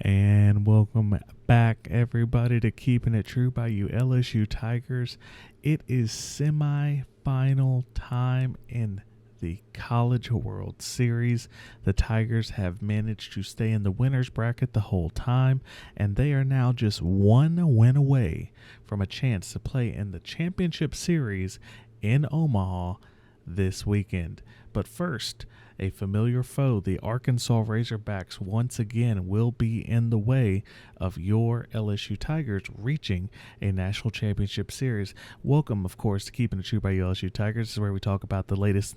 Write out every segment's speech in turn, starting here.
And welcome back, everybody, to Keeping It True by you LSU Tigers. It is semi-final time in the College World Series. The Tigers have managed to stay in the winner's bracket the whole time, and they are now just one win away from a chance to play in the championship series in Omaha this weekend. But first, a familiar foe, the Arkansas Razorbacks, once again will be in the way of your LSU Tigers reaching a national championship series. Welcome, of course, to Keeping It True by you LSU Tigers. This is where we talk about the latest,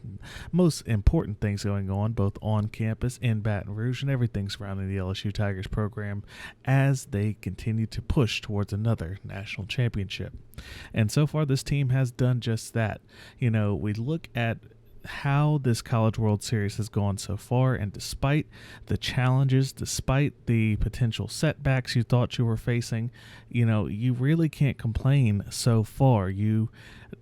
most important things going on, both on campus, in Baton Rouge, and everything surrounding the LSU Tigers program as they continue to push towards another national championship. And so far, this team has done just that. You know, we look at how this College World Series has gone so far, and despite the challenges, despite the potential setbacks you thought you were facing, you know, you really can't complain so far. You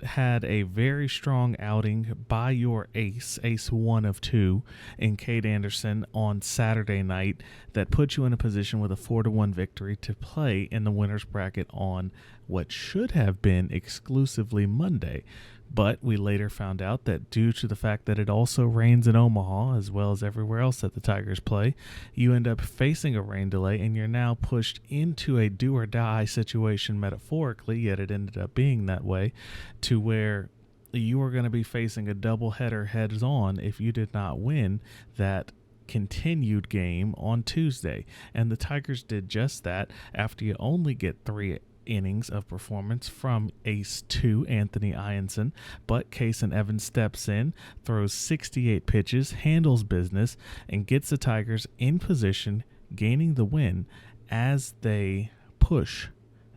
had a very strong outing by your ace one of two, in Cade Anderson on Saturday night that put you in a position with a 4-1 victory to play in the winner's bracket on what should have been exclusively Monday. But we later found out that due to the fact that it also rains in Omaha, as well as everywhere else that the Tigers play, you end up facing a rain delay, and you're now pushed into a do-or-die situation metaphorically, yet it ended up being that way, to where you are going to be facing a doubleheader heads-on if you did not win that continued game on Tuesday. And the Tigers did just that after you only get 3 innings of performance from ace 2 Anthony Ianson, but Kason Evans steps in, throws 68 pitches, handles business, and gets the Tigers in position, gaining the win as they push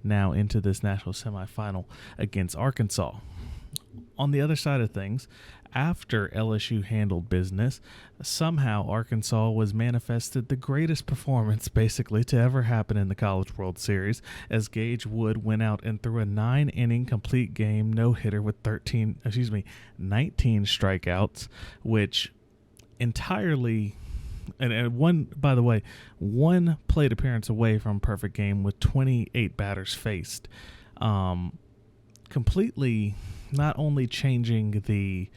now into this national semifinal against Arkansas. On the other side of things, after LSU handled business, somehow Arkansas was manifested the greatest performance basically to ever happen in the College World Series, as Gage Wood went out and threw a 9-inning complete game no-hitter with 19 strikeouts, which entirely, and one, by the way, one plate appearance away from a perfect game with 28 batters faced. Completely not only changing the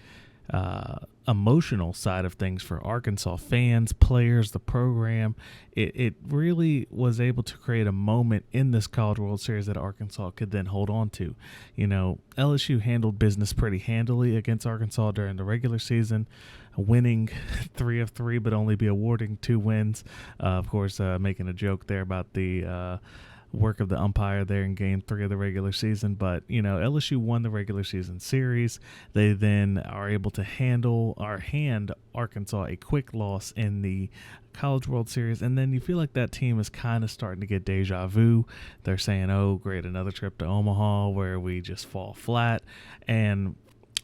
emotional side of things for Arkansas fans, players, the program. It really was able to create a moment in this College World Series that Arkansas could then hold on to. You know, LSU handled business pretty handily against Arkansas during the regular season, winning 3 of 3, but only be awarding 2 wins. Of course, making a joke there about the work of the umpire there in game 3 of the regular season. But, you know, LSU won the regular season series. They then are able to hand Arkansas a quick loss in the College World Series, and then you feel like that team is kind of starting to get deja vu. They're saying, oh, great, another trip to Omaha where we just fall flat. And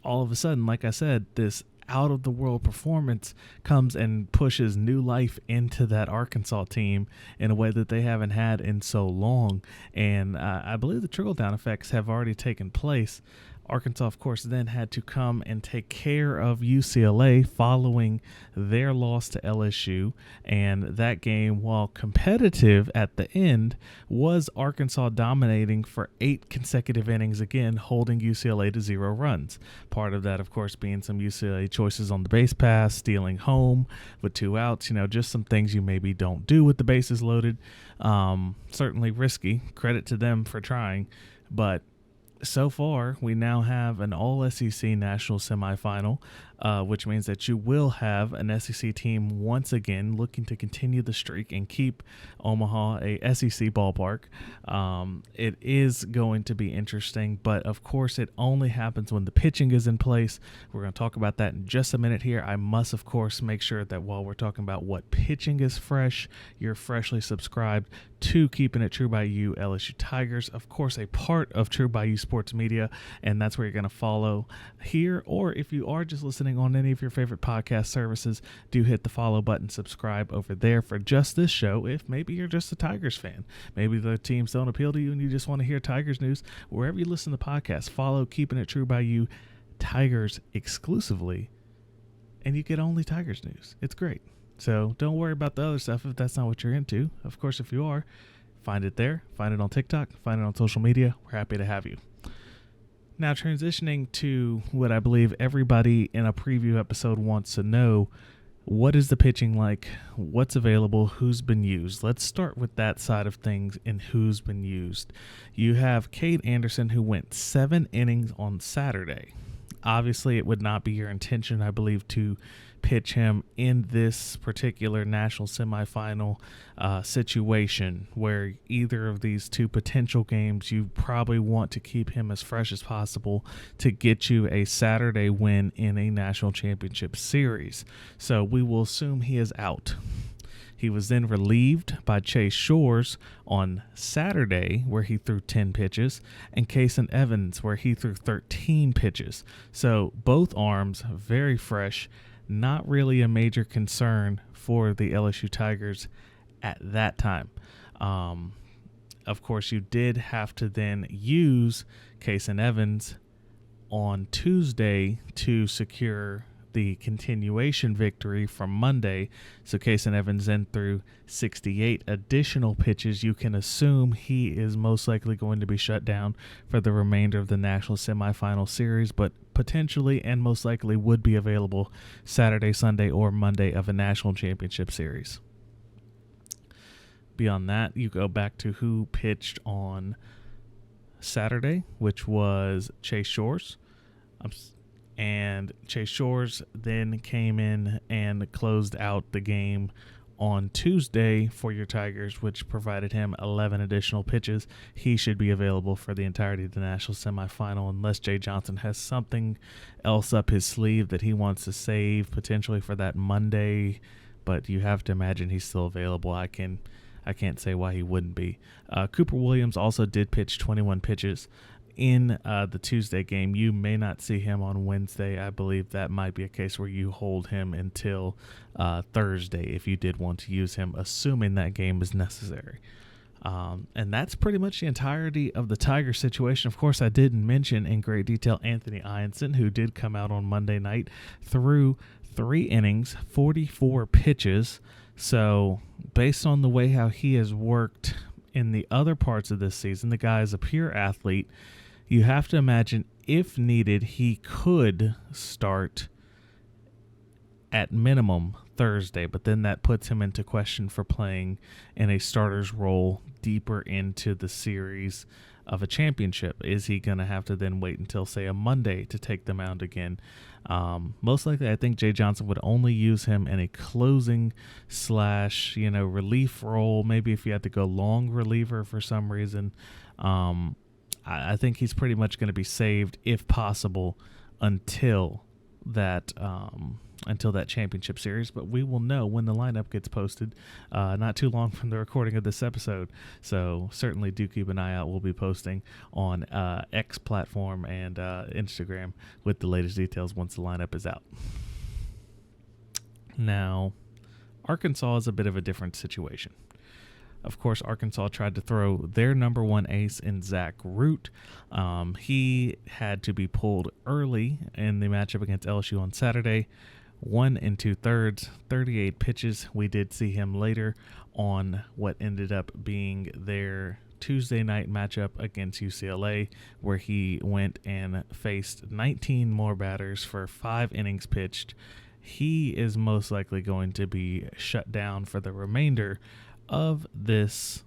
all of a sudden, like I said, this out-of-the-world performance comes and pushes new life into that Arkansas team in a way that they haven't had in so long. And I believe the trickle-down effects have already taken place. Arkansas, of course, then had to come and take care of UCLA following their loss to LSU. And that game, while competitive at the end, was Arkansas dominating for 8 consecutive innings, again, holding UCLA to 0 runs. Part of that, of course, being some UCLA choices on the base pass, stealing home with 2 outs, you know, just some things you maybe don't do with the bases loaded. Certainly risky. Credit to them for trying. But so far, we now have an all-SEC national semifinal, which means that you will have an SEC team once again looking to continue the streak and keep Omaha a SEC ballpark. It is going to be interesting, but of course it only happens when the pitching is in place. We're going to talk about that in just a minute here. I must, of course, make sure that while we're talking about what pitching is fresh, you're freshly subscribed to Keeping It True by You LSU Tigers, of course a part of True by You Sports Media, and that's where you're going to follow here, or if you are just listening on any of your favorite podcast services, do hit the follow button, subscribe over there for just this show. If maybe you're just a Tigers fan, maybe the teams don't appeal to you and you just want to hear Tigers news, wherever you listen to podcasts, follow Keeping It True by You Tigers exclusively, and you get only Tigers news. It's great. So don't worry about the other stuff if that's not what you're into. Of course, if you are, find it there. Find it on TikTok. Find it on social media. We're happy to have you. Now, transitioning to what I believe everybody in a preview episode wants to know, what is the pitching like? What's available? Who's been used? Let's start with that side of things and who's been used. You have Cade Anderson, who went 7 innings on Saturday. Obviously, it would not be your intention, I believe, to pitch him in this particular national semifinal situation where either of these two potential games, you probably want to keep him as fresh as possible to get you a Saturday win in a national championship series. So we will assume he is out. He was then relieved by Chase Shores on Saturday, where he threw 10 pitches, and Kason Evans, where he threw 13 pitches. So both arms very fresh, not really a major concern for the LSU Tigers at that time. Of course, you did have to then use Kason Evans on Tuesday to secure the continuation victory from Monday. So Kason Evans then threw 68 additional pitches. You can assume he is most likely going to be shut down for the remainder of the national semifinal series, but potentially and most likely would be available Saturday, Sunday, or Monday of a national championship series. Beyond that, you go back to who pitched on Saturday, which was Chase Shores. And Chase Shores then came in and closed out the game on Tuesday for your Tigers, which provided him 11 additional pitches. He should be available for the entirety of the national semifinal unless Jay Johnson has something else up his sleeve that he wants to save potentially for that Monday. But you have to imagine he's still available. I can't say why he wouldn't be. Cooper Williams also did pitch 21 pitches in the Tuesday game. You may not see him on Wednesday. I believe that might be a case where you hold him until Thursday if you did want to use him, assuming that game is necessary. And that's pretty much the entirety of the Tiger situation. Of course, I didn't mention in great detail Anthony Ianson, who did come out on Monday night, threw 3 innings, 44 pitches. So based on the way how he has worked in the other parts of this season, the guy is a pure athlete. You have to imagine, if needed, he could start at minimum Thursday, but then that puts him into question for playing in a starter's role deeper into the series of a championship. Is he going to have to then wait until, say, a Monday to take the mound again? Most likely, I think Jay Johnson would only use him in a closing / relief role. Maybe if you had to go long reliever for some reason. I think he's pretty much going to be saved, if possible, until that championship series. But we will know when the lineup gets posted, not too long from the recording of this episode. So certainly do keep an eye out. We'll be posting on X platform and Instagram with the latest details once the lineup is out. Now, Arkansas is a bit of a different situation. Of course, Arkansas tried to throw their number 1 ace in Zach Root. He had to be pulled early in the matchup against LSU on Saturday. 1 2/3, 38 pitches. We did see him later on what ended up being their Tuesday night matchup against UCLA, where he went and faced 19 more batters for 5 innings pitched. He is most likely going to be shut down for the remainder of this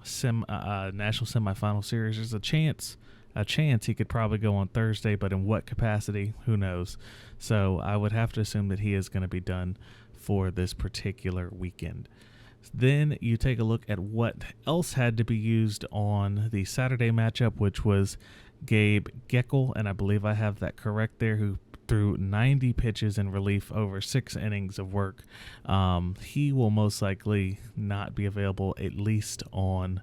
national semifinal series. There's a chance he could probably go on Thursday, but in what capacity, who knows? So I would have to assume that he is going to be done for this particular weekend. Then you take a look at what else had to be used on the Saturday matchup, which was Gabe Geckel, and I believe I have that correct there, who threw 90 pitches in relief over 6 innings of work. He will most likely not be available at least on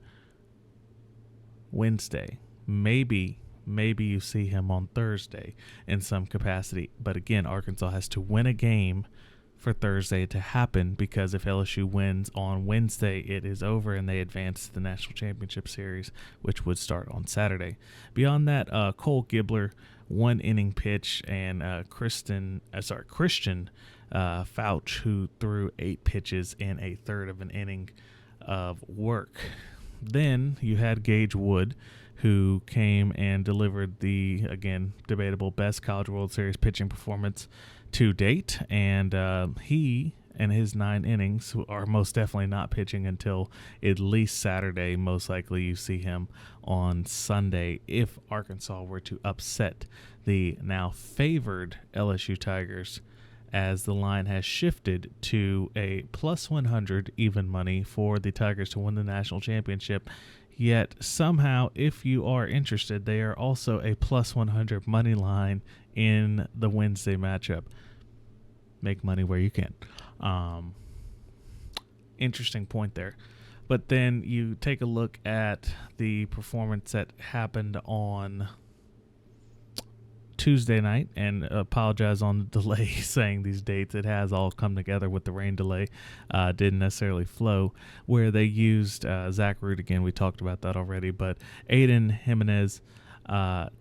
Wednesday. Maybe you see him on Thursday in some capacity. But again, Arkansas has to win a game for Thursday to happen, because if LSU wins on Wednesday, it is over and they advance to the national championship series, which would start on Saturday. Beyond that, Cole Gibbler, 1 inning pitch, and Christian Fouch, who threw 8 pitches in a third of an inning of work. Then you had Gage Wood, who came and delivered the, again, debatable best College World Series pitching performance to date. And he and his 9 innings are most definitely not pitching until at least Saturday. Most likely you see him on Sunday if Arkansas were to upset the now favored LSU Tigers, as the line has shifted to a plus 100 even money for the Tigers to win the national championship. Yet somehow, if you are interested, they are also a plus 100 money line in the Wednesday matchup. Make money where you can. Interesting point there. But then you take a look at the performance that happened on Tuesday night, and apologize on the delay saying these dates. It has all come together with the rain delay. Didn't necessarily flow, where they used Zach Root again. We talked about that already, but Aiden Jimenez,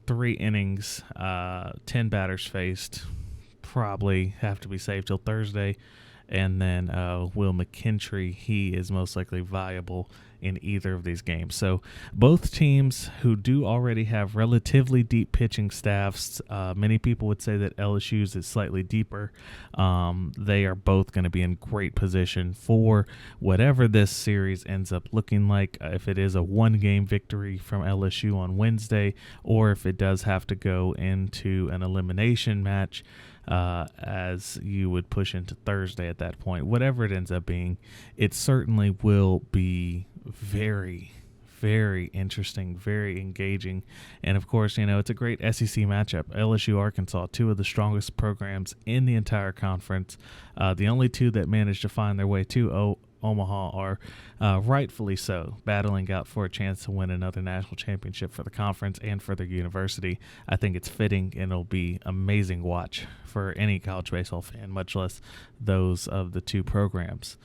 3 innings, 10 batters faced, probably have to be saved till Thursday. And then Will McKinstry, he is most likely viable in either of these games. So both teams who do already have relatively deep pitching staffs, many people would say that LSU's is slightly deeper. They are both going to be in great position for whatever this series ends up looking like. If it is a 1-game victory from LSU on Wednesday, or if it does have to go into an elimination match, as you would push into Thursday at that point. Whatever it ends up being, it certainly will be very, very interesting, very engaging. And of course, you know, it's a great SEC matchup. LSU, Arkansas, 2 of the strongest programs in the entire conference. The only 2 that managed to find their way to Omaha are rightfully so battling out for a chance to win another national championship for the conference and for their university. I think it's fitting, and it'll be amazing watch for any college baseball fan, much less those of the 2 programs.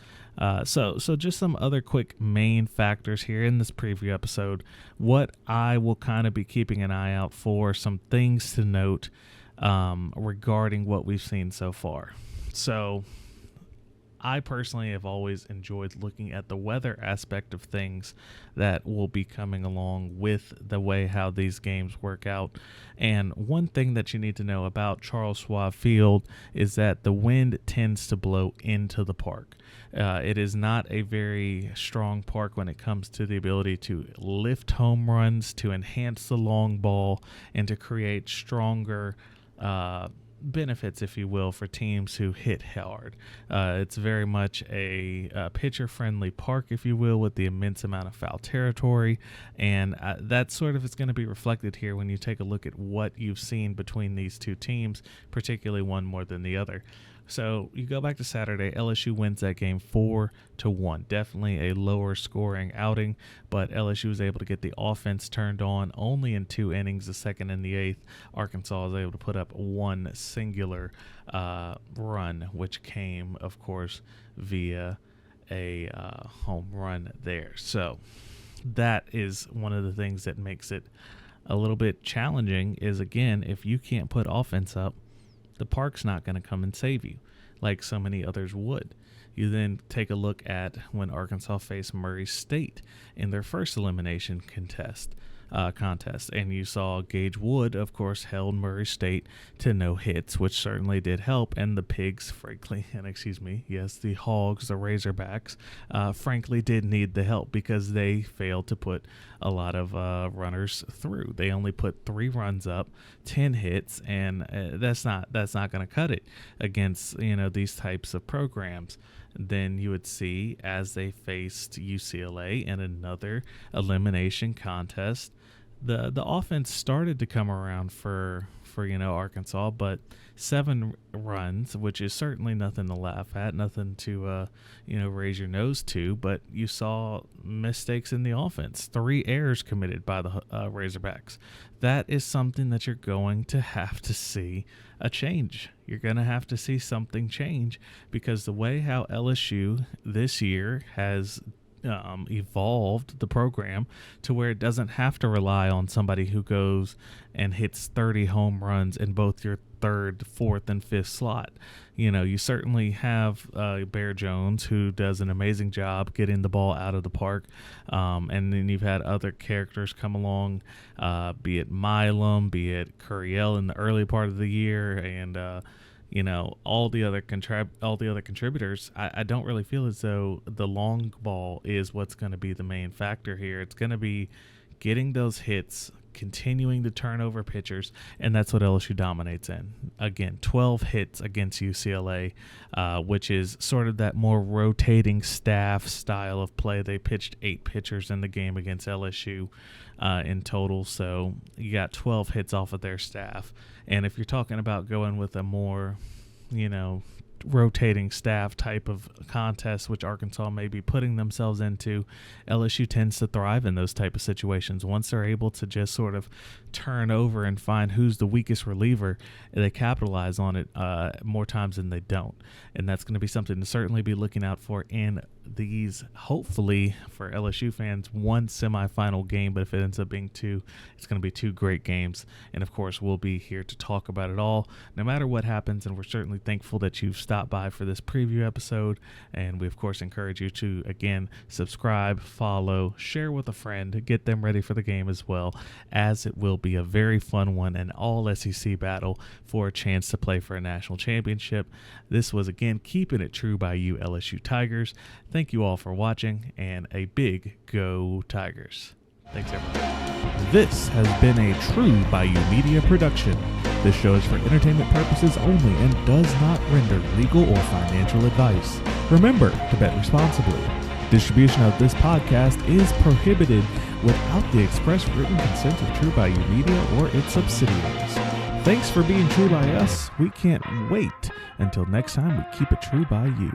So just some other quick main factors here in this preview episode. What I will kind of be keeping an eye out for, some things to note regarding what we've seen so far. So I personally have always enjoyed looking at the weather aspect of things that will be coming along with the way how these games work out. And one thing that you need to know about Charles Schwab Field is that the wind tends to blow into the park. It is not a very strong park when it comes to the ability to lift home runs, to enhance the long ball, and to create stronger benefits, if you will, for teams who hit hard. It's very much a pitcher-friendly park, if you will, with the immense amount of foul territory, and that sort of is going to be reflected here when you take a look at what you've seen between these 2 teams, particularly one more than the other. So you go back to Saturday, LSU wins that game 4-1. Definitely a lower scoring outing, but LSU was able to get the offense turned on only in 2 innings, the 2nd and the 8th. Arkansas was able to put up 1 singular run, which came, of course, via a home run there. So that is one of the things that makes it a little bit challenging is, again, if you can't put offense up, the park's not going to come and save you like so many others would. You then take a look at when Arkansas faced Murray State in their first elimination contest, and you saw Gage Wood, of course, held Murray State to no hits, which certainly did help. And the Pigs, frankly, the Hogs, the Razorbacks, frankly did need the help because they failed to put a lot of runners through. They only put 3 runs up, 10 hits, and that's not going to cut it against these types of programs. Then you would see, as they faced UCLA in another elimination contest, the offense started to come around for Arkansas, but 7 runs, which is certainly nothing to laugh at, nothing to raise your nose to, but you saw mistakes in the offense, 3 errors committed by the Razorbacks. That is something that you're going to have to see a change. You're going to have to see something change, because the way how LSU this year has evolved the program to where it doesn't have to rely on somebody who goes and hits 30 home runs in both your third, fourth, and fifth slot. You certainly have Bear Jones, who does an amazing job getting the ball out of the park. And then you've had other characters come along, be it Milam, be it Curiel in the early part of the year, and all the other contributors. I don't really feel as though the long ball is what's going to be the main factor here. It's going to be getting those hits, continuing to turn over pitchers, and that's what LSU dominates in. Again, 12 hits against UCLA, which is sort of that more rotating staff style of play. They pitched 8 pitchers in the game against LSU in total, so you got 12 hits off of their staff. And if you're talking about going with a more, rotating staff type of contest, which Arkansas may be putting themselves into, LSU tends to thrive in those type of situations. Once they're able to just sort of turn over and find who's the weakest reliever, they capitalize on it more times than they don't. And that's going to be something to certainly be looking out for in these, hopefully for LSU fans, 1 semifinal game. But if it ends up being 2, it's going to be 2 great games. And of course, we'll be here to talk about it all, no matter what happens. And we're certainly thankful that you've stopped by for this preview episode. And we, of course, encourage you to, again, subscribe, follow, share with a friend, get them ready for the game as well, as it will be a very fun one, an all SEC battle for a chance to play for a national championship. This was, again, keeping it true by you, LSU Tigers. Thank you all for watching, and a big go Tigers. Thanks, everyone. This has been a True by You Media production. This show is for entertainment purposes only and does not render legal or financial advice. Remember to bet responsibly. Distribution of this podcast is prohibited without the express written consent of True by You Media or its subsidiaries. Thanks for being true by us. We can't wait until next time we keep it true by you.